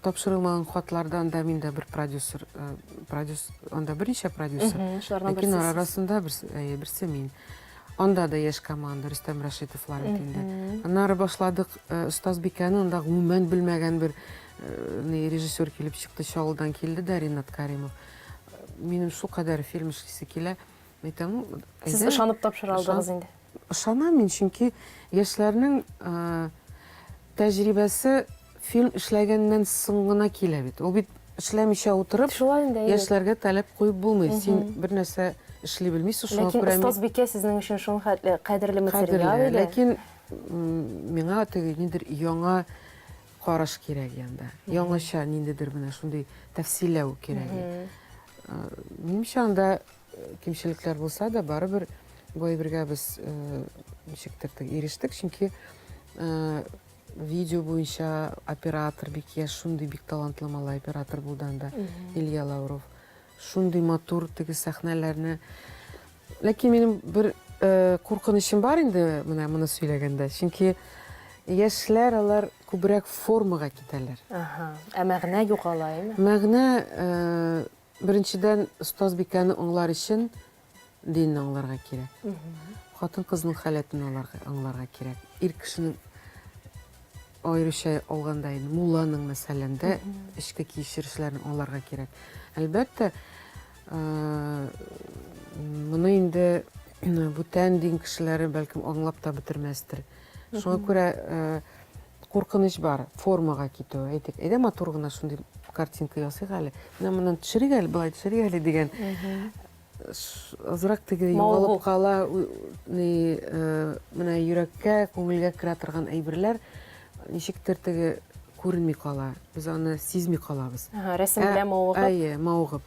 Тапшырылмаган хатлардан да миндә бер продюсер, анда берничә продюсер. Ләкин арасында берсе мин. Анда да яшь команда, Рөстәм Рәшитовлар инде. Аннары башладык Остазбикәне, анда гомумән белмәгән бер режиссер килеп чыкты, Чаллыдан килде дә, Ринат Каримов. Минем шул кадәр фильм эшлисе килә. Әйтәм, Сез ышанып тапшыра алдыгыз инде. Ышанам мин, чөнки яшьләрнең тәҗрибәсе фильм эшләгәннән соң гына килә бит. Ул бит эшләмичә утырып, яшьләргә таләп куеп булмый. Син бер нәрсә эшли белмисең, шуңа күрә мин... Остазбикә сезнең өчен шул кадерле материал иде. Ләкин миңа теге ниндидер яңа караш кирәк янда. Яңача ниндидер менә шундый тәфсилләү кирәк. Минемчә анда кимчелекләр булса да, барыбер бу әйбергә без ничектер ирештек, чөнки видео буенча оператор бик яшь, шундый бик талантлы малай оператор булды анда, Илья Лавров. Шундый матур теге сәхнәләрне. Ләкин минем бер куркынычым бар инде моны сөйләгәндә. Чөнки яшьләр алар күбрәк формага китәләр. Ә мәгънә югалаймы? Мәгънә беренчедән Остазбикәне аңлар өчен динне аңларга кирәк. Хатын-кызның халәтен аңларга кирәк. Ир кешенең аеруча алганда инде мулланың мәсәләндә эчке кичерешләрен аңларга кирәк. Әлбәттә, моны инде бүтән дин кешеләре бәлкем аңлап та бетермәстер. Шуңа күрә куркыныч бар, формага китү. Әйтик, әйдә матур гына шундый картинка ясыйк әле. Менә моннан төшерик әле, былай төшерик әле дигән. Азрак теге югалып кала, менә йөрәккә, күңелгә керә торган әйберләр ничектер теге күренми кала. Без аны сизми калабыз. Рәсем белән мавыгып. Мавыгып.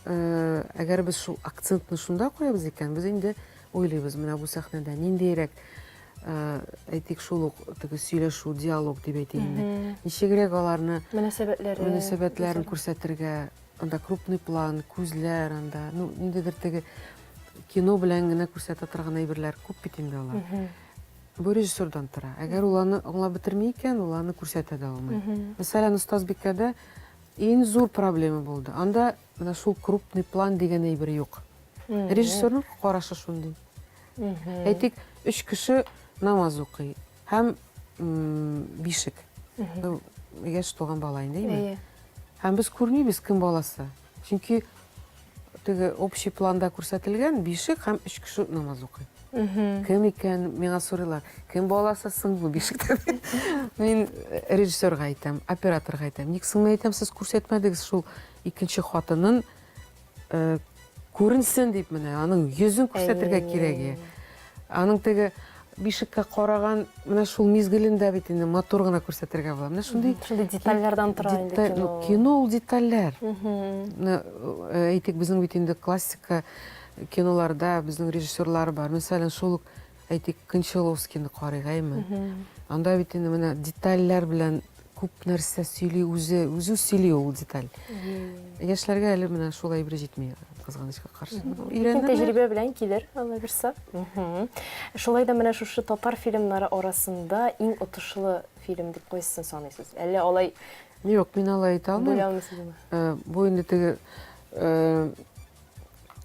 Әгәр без шул акцентны шунда куябыз икән, без инде уйлыйбыз, менә бу сәхнәдә ниндирәк әйтик шул ук теге сөйләшү, диалог дип әйтәйин. Ничегрәк аларны мөнәсәбәтләрен күрсәтергә, анда крупный план, күзләр анда, ниндидер теге кино белән генә күрсәтә торган әйберләр күп бит инде алар. Бу режиссердан тора. Әгәр ул аны аңлап бетерми икән, ул аны күрсәтә дә алмый. Мәсәлән, Остазбикәдә иң зур проблема булды. Анда менә шул крупный план дигән әйбер юк. Режиссерның карашы шундый. Әйтик, 3 кеше намаз укый һәм бишек. Яшь туган бала инде. Һәм без күрмибез кем баласы. Чөнки теге общий планда күрсәтелгән бишек һәм 3 кеше намаз укый. Кем икән, миңа сорыйлар. Кем баласы соң бу бишектә? Мин режиссерга әйтәм, операторга әйтәм. Ник соң әйтәм, сез күрсәтмәдегез шул икенче хатынын күренсен дип менә, аның йөзен күрсәтергә кирәк. Аның теге бишеккә караган, менә шул мизгелендә бит инде матур гына күрсәтергә була. Менә шундый детальләрдән тора инде кино. Кино ул детальләр. Әйтик, безнең бит инде классика киноларда безнең режиссерлар бар. Мәсәлән, шул әйтик Кончаловскийны карыйгаймы. Анда бит инде менә детальләр белән күп нәрсә сөйли, үзе сөйли ул деталь. Яшьләргә әле менә шулай бер җитми, кызганычка каршы. Тәҗрибә белән килер, Алла бирсә. Шулай да менә шушы татар фильмнары арасында иң отышлы фильм дип куйсын саныйсыз. Әллә алай? Юк, мин алай әйтә алмыйм. Бу инде теге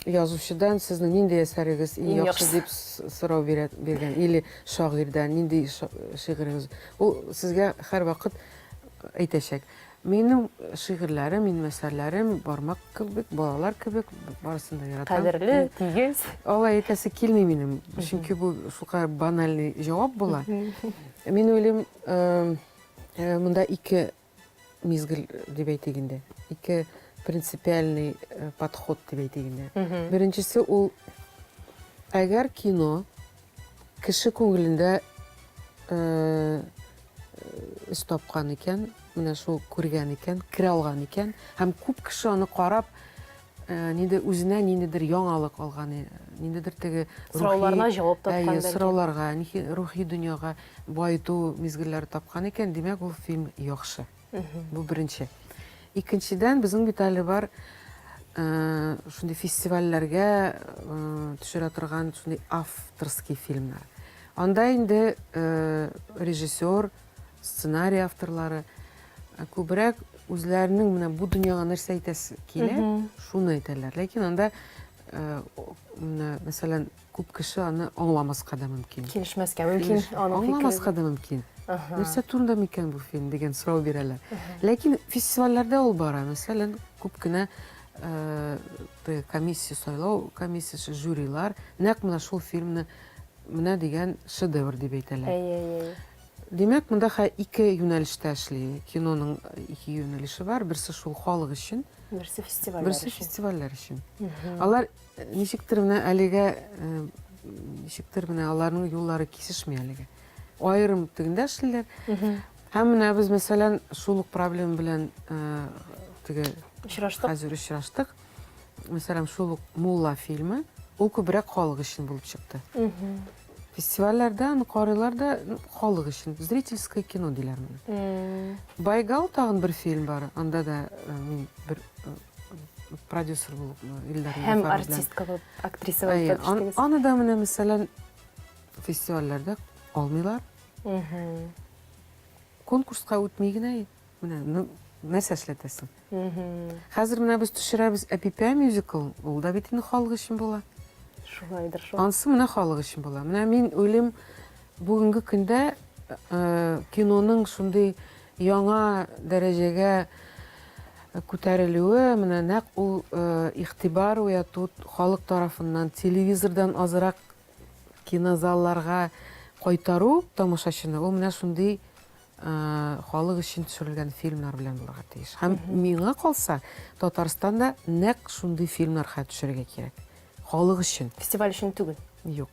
язучыдан сезнең нинди әсәрегез иң яхшы дип сорау биргән, или шагыйрьдән нинди шигырегез. Ул сезгә һәр вакыт әйтәчәк. Минем шигырьләрем, минем әсәрләрем бармак кебек, балалар кебек, барысын да яратам. Кадерле, тигез. Алай әйтәсе килми минем, чөнки бу шулкадәр банальный җавап була. Мин уйлыйм, монда 2 мизгел дип әйтик инде. 2 принципиальный подход дип әйтик инде. Беренчесе ул әгәр кино кеше күңелендә эз тапкан икән, менә шул күргән икән, керә алган икән, һәм күп кеше аны карап, нинди үзенә ниндидер яңалык алган, ниндидер теге сорауларына җавап тапкан, сорауларга, рухи дөньяга байыту мизгелләр тапкан икән, димәк ул фильм яхшы. Бу беренче. Икенчедән, безнең бит әле бар шундый фестивальләргә төшерә торган шундый авторский фильмнар. Анда инде режиссер, сценарий авторлары күбрәк үзләренең менә бу дөньяга нәрсә әйтәсе килә, шуны әйтәләр. Ләкин анда мәсәлән, күп кеше аны аңламаска да мөмкин. Килешмәскә мөмкин, аның фикере. Аңламаска да мөмкин. Нәрсә турында микән бу фильм дигән сорау бирәләр. Ләкин фестивальләрдә ул бара. Мәсәлән, күп кенә комиссия сайлау, комиссиясы, жюрилар нәкъ менә шул фильмны менә дигән шедевр дип әйтәләр. Демәк, монда ике юнәлештә эшли. Киноның ике юнәлеше бар. Берсе шул халык өчен, берсе фестивальләр өчен. Алар ничектер менә әлегә аларның юллары кисешми әлегә. Айрым тегендә эшлиләр. Һәм менә без мәсәлән шул ук проблема белән хәзер очраштык. Мәсәлән, шул ук Мулла фильмы, ул күбрәк халык өчен булып чыкты. Фестивальләрдә, карыйлар да халык өчен, зрительское кино диләр моны. Байгал тагын бер фильм бар. Анда да мин бер продюсер булып, Илдар һәм артистка булып, актриса булып эшләдегез. Аны да менә мәсәлән фестивальләрдә алмыйлар. Конкурска үтми генә менә нәрсә эшләтәсең. Хәзер менә без төшерәбез Эпипия мюзикл, ул да бит инде халык өчен була. Шулайдыр шул. Ансы менә халык өчен була. Менә мин уйлыйм, бүгенге көндә киноның шундый яңа дәрәҗәгә күтәрелүе, менә нәкъ ул игътибар уяту халык тарафыннан, телевизордан азрак кинозалларга кайтару тамашачыны, ул менә шундый халык өчен төшерелгән фильмнар белән булырга тиеш. Һәм миңа калса, Татарстанда нәкъ шундый фильмнар төшерергә кирәк. Халык өчен. Фестиваль өчен түгел. Юк.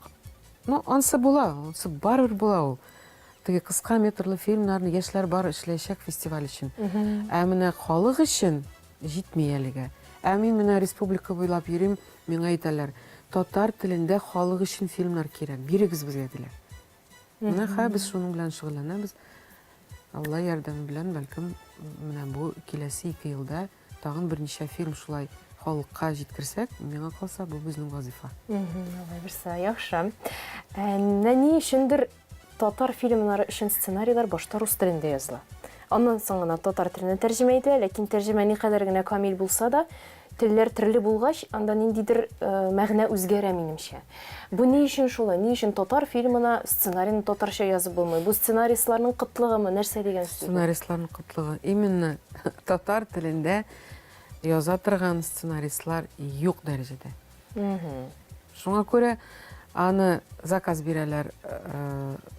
Ну, ансы була, ансы барыбер була ул. Теге кыска метрлы фильмнарны яшьләр бар эшләячәк фестиваль өчен. Ә менә халык өчен җитми әлегә. Ә мин менә республика буйлап йөрим, миңа әйтәләр, татар телендә халык өчен фильмнар кирәк, бирегез безгә диләр. Менә без шуның белән шөгыльләнәбез. Алла ярдәме белән, бәлкем, менә бу киләсе 2 елда тагын берничә фильм шулай халыкка җиткерсәк, миңа калса, бу безнең вазифа. Алай берсе, яхшы. Ни өчендер татар фильмнары өчен сценарийлар башта рус телендә языла. Аннан соң гына татар теленә тәрҗемә ителә, ләкин тәрҗемә никадәр генә камил булса да, телләр төрле булгач, анда ниндидер мәгънә үзгәрә минемчә. Бу ни өчен шулай? Ни өчен татар фильмына сценарийны татарча язып булмый? Бу сценаристларның кытлыгымы, нәрсә дигән сүз? Сценаристларның кытлыгы. Именно татар телендә яза торган сценаристлар юк дәрәҗәдә. Шуңа күрә аны заказ бирәләр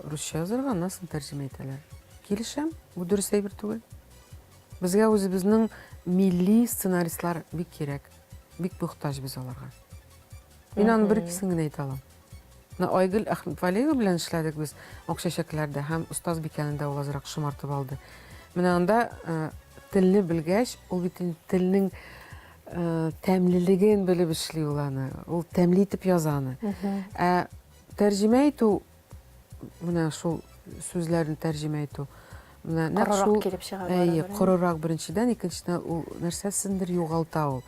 русча язарга, аннан соң тәрҗемә итәләр. Килешәм, бу дөрес әйбер түгел. Безгә үзебезнең милли сценаристлар бик кирәк. Бик мохтаҗ без аларга. Мин аны бер икесен генә әйтә алам. Айгөл Әхмәтвалиева белән эшләдек без Акчачакларда һәм Остаз Бикәнендә ул азрак шомартып алды. Менә анда телне белгәч, ул бит телнең тәмлелеген белеп эшли ул аны. Ул тәмле итеп яза аны. Ә тәрҗемә итү, менә шул сүзләрне тәрҗемә итү, менә нәкъ шул килеп чыга. Корырак беренчедән, икенчедән ул нәрсәсендер югалта ул.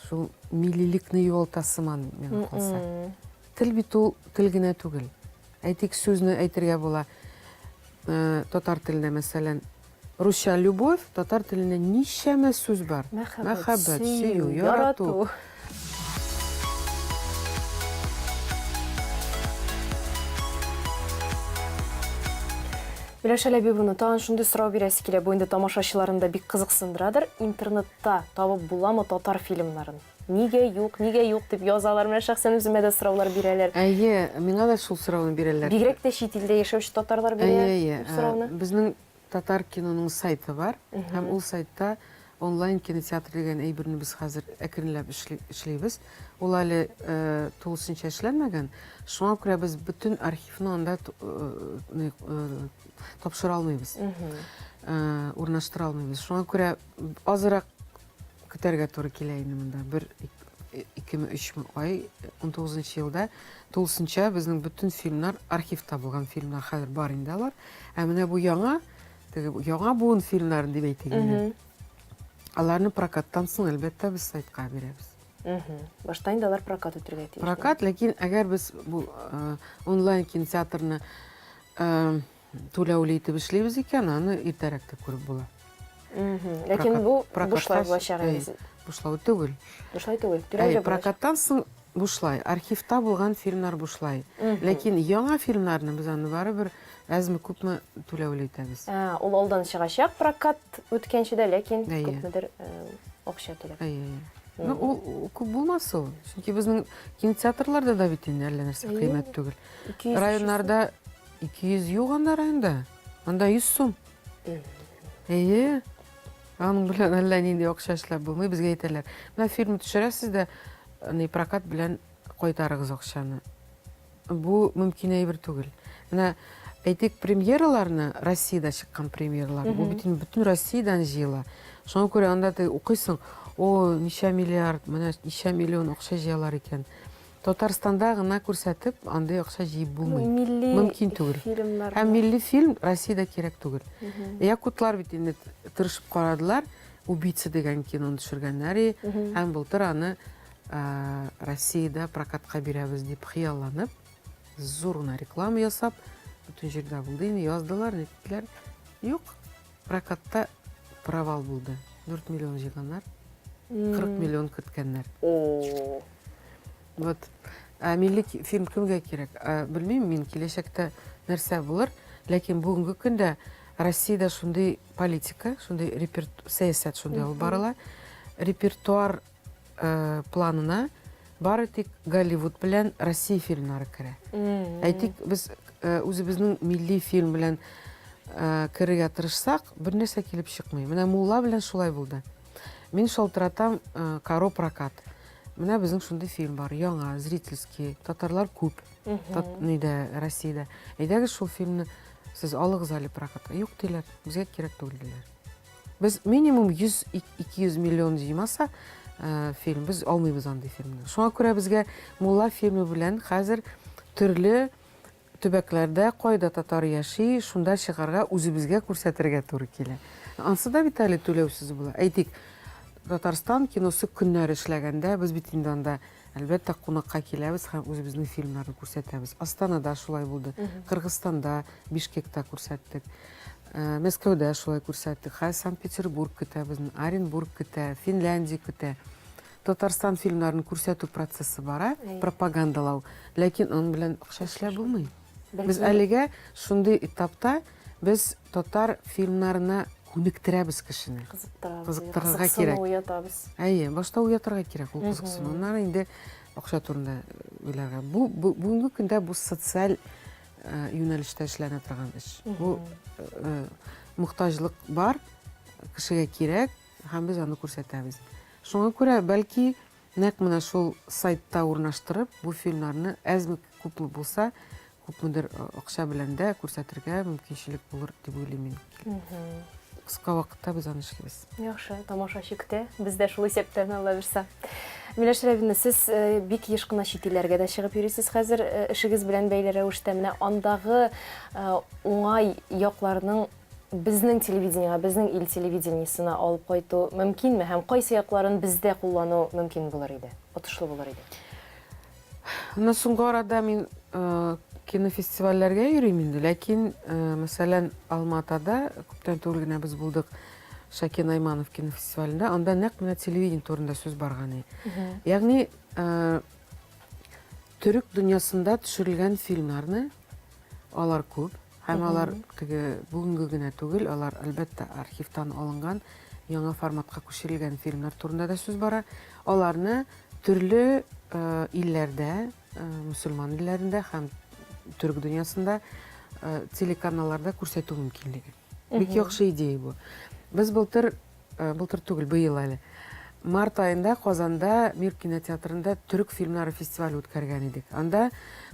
Шул миллилекне югалта сыман миңа калса. Тел бит ул тел генә түгел. Әйтик, сүзне әйтергә була. Татар телендә, мәсәлән, русча любовь, татар телендә ничәмә сүз бар? Мәхәббәт, сөю, ярату. Миләүшә Ләбибовна, тагын шундый сорау бирәсе килә, бу инде тамашачыларны да бик кызыксындырадыр. Интернетта табып буламы татар фильмнарын? Нигә юк дип язалар, менә шәхсән үземә дә сораулар бирәләр. Әйе, миңа да шул сорауны бирәләр. Бигрәк тә чит илдә яшәүче татарлар бирә сорауны. Безнең татар киноның сайты бар, һәм ул сайтта онлайн кинотеатр дигән әйберне без хәзер әкренләп эшлибез. Ул әле тулысынча эшләнмәгән. Шуңа күрә без бөтен архивны анда тапшыра алмыйбыз. Урнаштыра алмыйбыз. Шуңа күрә азрак көтәргә туры килә инде монда. 2-3 ай 19 елда тулысынча безнең бөтен фильмнар, архивта булган фильмнар хәзер бар инде алар. Ә менә бу яңа яңа буын фильмнарын дип әйтик. Аларны прокаттан соң әлбәттә без сайтка бирәбез. Башта инде алар прокат үтәргә тиеш. Прокат, ләкин әгәр без бу онлайн кинотеатрны түләүле итеп эшлибез икән, аны иртәрәк тә күреп була. Ләкин бу бушлай булачак инде. Бушлау түгел. Бушлай түгел. Тирәҗә Прокаттан соң бушлай, архивта булган фильмнар бушлай. Ләкин яңа фильмнарны без аны барыбер әзме күпме түләүле итәбез. Ул алдан чыгачак прокат үткәнче дә, ләкин күпмедер акча түләп. Ну, ул күп булмас ул. Чөнки безнең кинотеатрларда да бит инде әллә нәрсә кыйммәт түгел. Районнарда 200 юк анда районда. Анда 100 сум. Аның белән әллә нинди акча эшләп булмый, безгә әйтәләр. Менә фильм төшерәсез дә, прокат белән кайтарыгыз акчаны. Бу мөмкин әйбер түгел. Менә әйтик, премьераларны, Россиядә чыккан премьералар, бу бит бөтен Россиядән җыела. Шуңа күрә анда ты укыйсың, ничә миллиард, менә ничә миллион акча җыялар икән. Татарстанда гына күрсәтеп, андай акча җыеп булмый. Мөмкин түгел. Һәм милли фильм Россиядә кирәк түгел. Якутлар бит инде тырышып карадылар, Убийца дигән киноны төшергәннәр, һәм былтыр аны Россиядә прокатка бирәбез дип хыялланып, зур реклама ясап, бөтен җирдә булды, инде яздылар, диделәр. Юк, прокатта провал булды. 4 миллион җыйганнар, 40 миллион көткәннәр. Вот. Милли фильм кемгә кирәк? Белмим, мин киләчәктә нәрсә булыр, ләкин бүгенге көндә Россиядә шундый политика, шундый сәясәт шундый алып барыла. Репертуар планына бары тик Голливуд белән Россия фильмнары керә. Әйтик, без үзебезнең милли фильм белән керергә тырышсак, бер нәрсә килеп чыкмый. Менә Мулла белән шулай булды. Мин шалтыратам Каро прокат. Менә безнең шундый фильм бар, яңа, зрительский, татарлар күп. Россиядә. Әйдәгез шул фильмны сез алыгыз әле прокатка. Юк диләр, безгә кирәк түгел диләр. Без минимум 100-200 миллион җыймаса фильм, без алмыйбыз андый фильмны. Шуңа күрә безгә Мулла фильмы белән хәзер төрле төбәкләрдә кайда татар яши, шунда чыгарга, үзебезгә күрсәтергә туры килә. Ансы да бит әле түләүсез була. Әйтик, Татарстан киносы көннәр эшләгәндә, без бит инде анда әлбәттә кунакка киләбез һәм үзебезнең фильмнарны күрсәтәбез. Астанада шулай булды, Кыргызстанда, Бишкекта күрсәттек, Мәскәүдә шулай күрсәттек, Санкт-Петербург көтә безне, Оренбург көтә, Финляндия көтә. Татарстан фильмнарын күрсәтү процессы бара, пропагандалау, ләкин аның белән акча эшләп булмый. Без әлегә шундый этапта без татар фильмнарына күнектерәбез кешене. Кызыктырырга кирәк. Башта уятырга кирәк ул кызыксыну. Аннары инде акча турында уйларга. Бүгенге көндә бу социаль юнәлештә эшләнә торган эш. Бу мохтаҗлык бар, кешегә кирәк, һәм без аны күрсәтәбез. Шуңа күрә бәлки нәкъ менә шул сайтта урнаштырып, бу фильмнарны әзме күпме булса, күпмедер акча белән дә күрсәтергә мөмкинчелек булыр дип уйлыйм мин. Кыска вакытта без аны эшлибез. Яхшы, тамашачы көтә. Без дә шул исәптән ала бирсә. Миләш Рәбина, сез бик еш кына чит илләргә дә чыгып йөрисез хәзер эшегез белән бәйле рәвештә. Менә андагы уңай якларның безнең телевидениегә, безнең ил телевидениесына алып кайту мөмкинме? Һәм кайсы якларын бездә куллану мөмкин булыр иде? Отышлы булыр иде? Менә соңгы арада мин кинофестивальләргә йөрим инде, ләкин мәсәлән Алматада күптән түгел генә без булдык Шакин Айманов кинофестивалендә, анда нәкъ менә телевидение турында сүз барган. Ягъни төрек дөньясында төшерелгән фильмнарны алар күп, һәм алар бүгенге генә түгел, алар әлбәттә архивтан алынган, яңа форматка күчерелгән фильмнар турында да сүз бара. Аларны төрле илләрдә, мөселман илләрендә һәм төрек дөньясында телеканалларда күрсәтү мөмкинлеге. Бик яхшы идея бу. Без былтыр түгел, быел әле, март айында Казанда Мир кинотеатрында төрек фильмнары фестивале үткәргән идек. Анда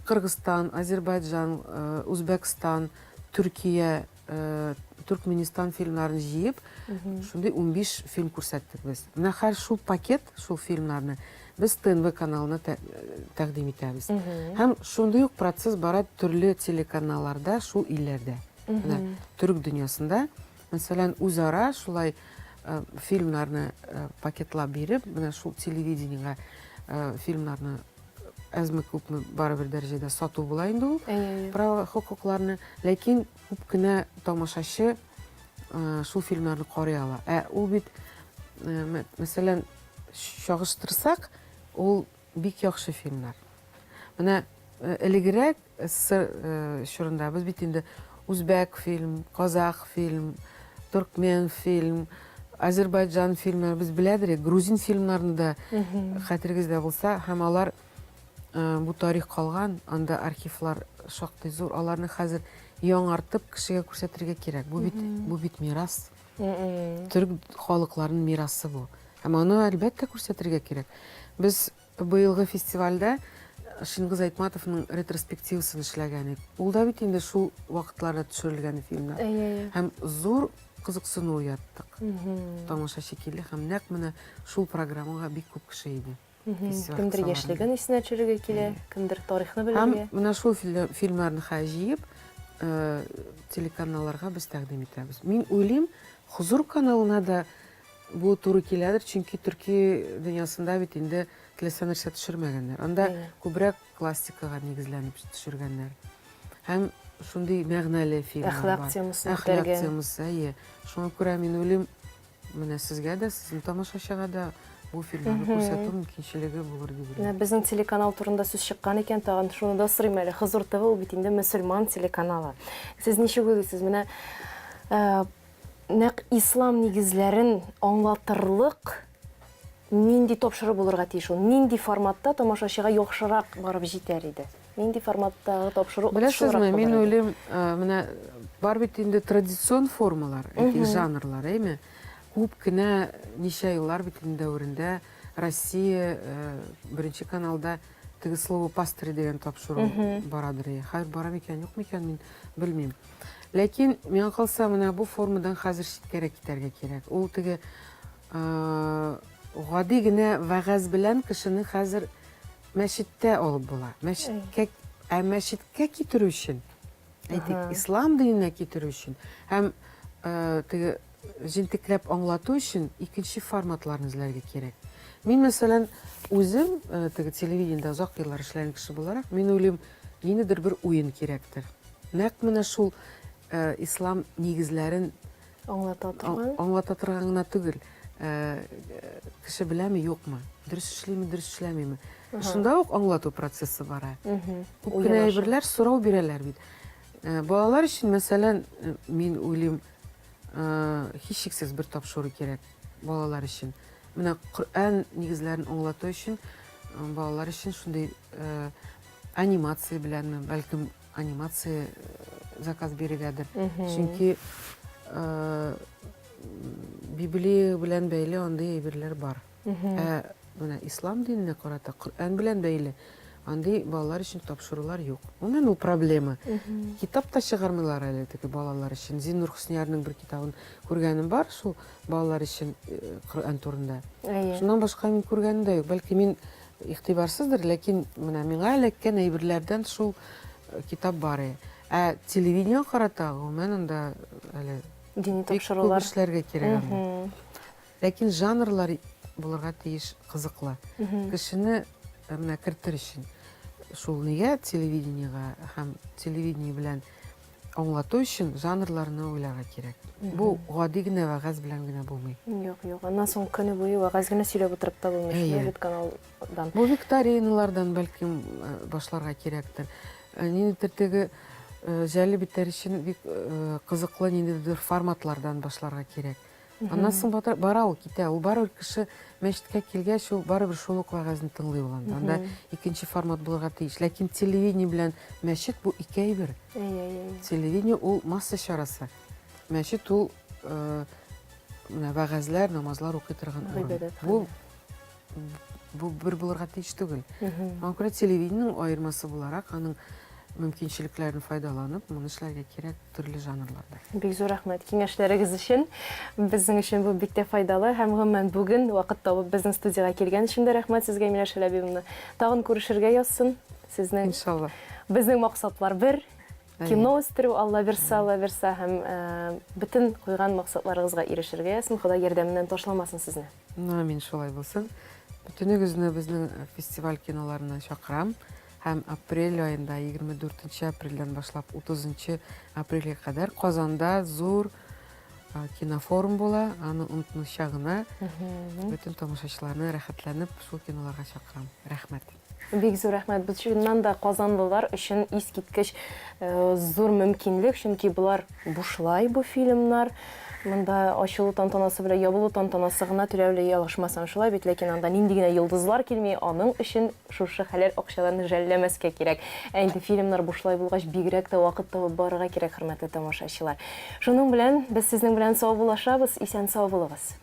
Кыргызстан, Азербайджан, Үзбәкстан, Төркия, Түркменистан фильмнарын җыеп, шундый 15 фильм күрсәттек без. Менә һәр шул пакет, шул фильмнарны без ТНВ каналына тәкъдим итәбез. Һәм шундый ук процесс бара төрле телеканалларда, шул илләрдә. Менә төрек дөньясында Мәсәлән, үзара шулай фильмнарны пакетлап биреп, менә шул телевидениега фильмнарны әзме-күпме барыбер дәрәҗәдә сату була инде ул права хокукларны, ләкин күп кенә тамашачы шул фильмнарны карый ала. Ул бит, мәсәлән, чагыштырсак, ул бик яхшы фильмнар. Менә элегрәк чорында без бит инде үзбәк фильм, казах фильм, төркмен фильм, Азербайджан фильмнары без беләдер, грузин фильмнарны да хәтерегездә булса, һәм алар бу тарих калган, анда архивлар шактый зур, аларны хәзер яңартып кешегә күрсәтергә кирәк. Бу бит мирас. Төрк халыкларының мирасы бу. Һәм аны әлбәттә күрсәтергә кирәк. Без быелгы фестивальдә Шингиз Айтматовның ретроспективасын эшләгән идек. Ул да бит инде шул вакытларда төшерелгән фильмнар. Һәм зур кызыксыну уяттык. Тамашачы килде һәм нәкъ менә шул программага бик күп кеше иде. Кемдер яшьлеген исенә төшерергә килә, кемдер тарихны белергә. Һәм менә шул фильмнарны җыеп телеканалларга без тәкъдим итәбез. Мин уйлыйм, Хозур каналына да бу туры киләдер, чөнки Төрки дөньясында бит инде теләсә нәрсә төшермәгәннәр. Анда күбрәк классикага нигезләнеп төшергәннәр. Һәм шундый мәгънәле фильмлар бар. Әхлак темасы. Шуңа күрә мин уйлыйм, менә сезгә дә, сезнең тамашачыга да бу фильмнарны күрсәтү мөмкинчелеге булыр дип уйлыйм. Безнең телеканал турында сүз чыккан икән, тагын шуны да сорыйм әле. Хозур ТВ ул бит инде мөселман телеканалы. Сез ничек уйлыйсыз? Менә нәкъ ислам нигезләрен аңлатырлык нинди тапшыру булырга тиеш ул? Нинди форматта тамашачыга яхшырак барып җитәр иде? Нинди форматтагы тапшыру? Беләсезме, мин уйлыйм, менә бар бит инде традицион формалар, жанрлар, әйме? Күп кенә ничә еллар бит инде дәврендә Россия беренче каналда теге слово пастырь дигән тапшыру барадыр. Хәер бара микән, юк микән, мин белмим. Ләкин миңа калса, менә бу формадан хәзер читкәрәк китәргә кирәк. Ул теге гади генә вәгазь белән кешене хәзер мәчеттә алып була. Мәчеткә китерү өчен, әйтик, ислам диненә китерү өчен һәм теге җентекләп аңлату өчен икенче форматларны эзләргә кирәк. Мин, мәсәлән, үзем теге телевидениедә озак еллар эшләгән кеше буларак, мин уйлыйм, ниндидер бер уен кирәктер. Нәкъ менә шул ислам нигезләрен аңлата торган гына түгел. Кеше беләме, юкмы? Дөрес эшлиме, дөрес эшләмиме? Шунда ук аңлату процессы бара. Күп кенә әйберләр сорау бирәләр бит. Балалар өчен, мәсәлән, мин уйлыйм, һичшиксез бер тапшыру кирәк балалар өчен. Менә Коръән нигезләрен аңлату өчен балалар өчен шундый анимация беләнме, бәлкем анимация заказ бирергәдер. Чөнки Библия белән бәйле андый әйберләр бар. Менә ислам диненә карата Коръән белән бәйле андый балалар өчен тапшырулар юк. Менә ул проблема. Китап та чыгармыйлар әле теге балалар өчен. Зиннур Хөсниярның бер китабын күргәнем бар, шул балалар өчен Коръән турында. Шуннан башка мин күргәнем дә юк. Бәлки мин игътибарсыздыр, ләкин менә миңа эләккән әйберләрдән шул китап бар. Телевидение карата гомумән анда әле дини тапшырулар эшләргә кирәк анда. Ләкин жанрлар булырга тиеш кызыклы. Кешене менә кертер өчен шул нигә телевидениега һәм телевидение белән аңлату өчен жанрларны уйларга кирәк. Бу гади генә вәгазь белән генә булмый. Юк. Аннан соң көне буе вәгазь генә сөйләп утырып та булмый бит каналдан. Бу викториналардан бәлкем башларга кирәктер. Ниндидер теге жәлеп итәр өчен бик кызыклы ниндидер форматлардан башларга кирәк. Аннан соң бара ул китә. Ул барыр кеше мәчеткә килгәч, ул барыбер шул ук вәгазьне тыңлый ул анда. Анда икенче формат булырга тиеш. Ләкин телевидение белән мәчет бу ике әйбер. Телевидение ул масса чарасы. Мәчет ул менә вәгазьләр, намазлар укый торган урын. Бу бер булырга тиеш түгел. Аңа күрә телевидениенең аермасы буларак, аның мөмкинчелекләрен файдаланып, моны эшләргә кирәк төрле жанрларда. Бик зур рәхмәт киңәшләрегез өчен. Безнең өчен бу бик тә файдалы һәм гомумән бүген вакыт табып безнең студиягә килгән өчен дә рәхмәт сезгә, Миләш Әләбиевна. Тагын күрешергә язсын сезнең. Иншалла. Безнең максатлар бер. Кино үстерү Алла берса һәм бөтен куйган максатларыгызга ирешергә, син Ходай ярдәменнән ташламасын сезне. Амин, шулай булсын. Бөтенегезне безнең фестиваль киноларына чакырам. Һәм апрель айында 24 апрельдән башлап 30 апрельгә кадәр Казанда зур кинофорум була. Аны онытмыйча бөтен тамашачыларны рәхәтләнеп шул киноларга чакырам. Рәхмәт. Бик зур рәхмәт. Чыннан да казанлылар өчен искиткеч зур мөмкинлек, чөнки булар бушлай бу фильмнар. Монда ачылу тантанасы белән ябылу тантанасы гына түләүле ялышмасан шулай бит, ләкин анда нинди генә йолдызлар килми, аның өчен шушы хәләл акчаларны жәлләмәскә кирәк. Инде фильмнар бушлай булгач бигрәк тә вакыт табып барырга кирәк, хөрмәтле тамашачылар. Шуның белән без сезнең белән сау булашабыз, исән сау булыгыз.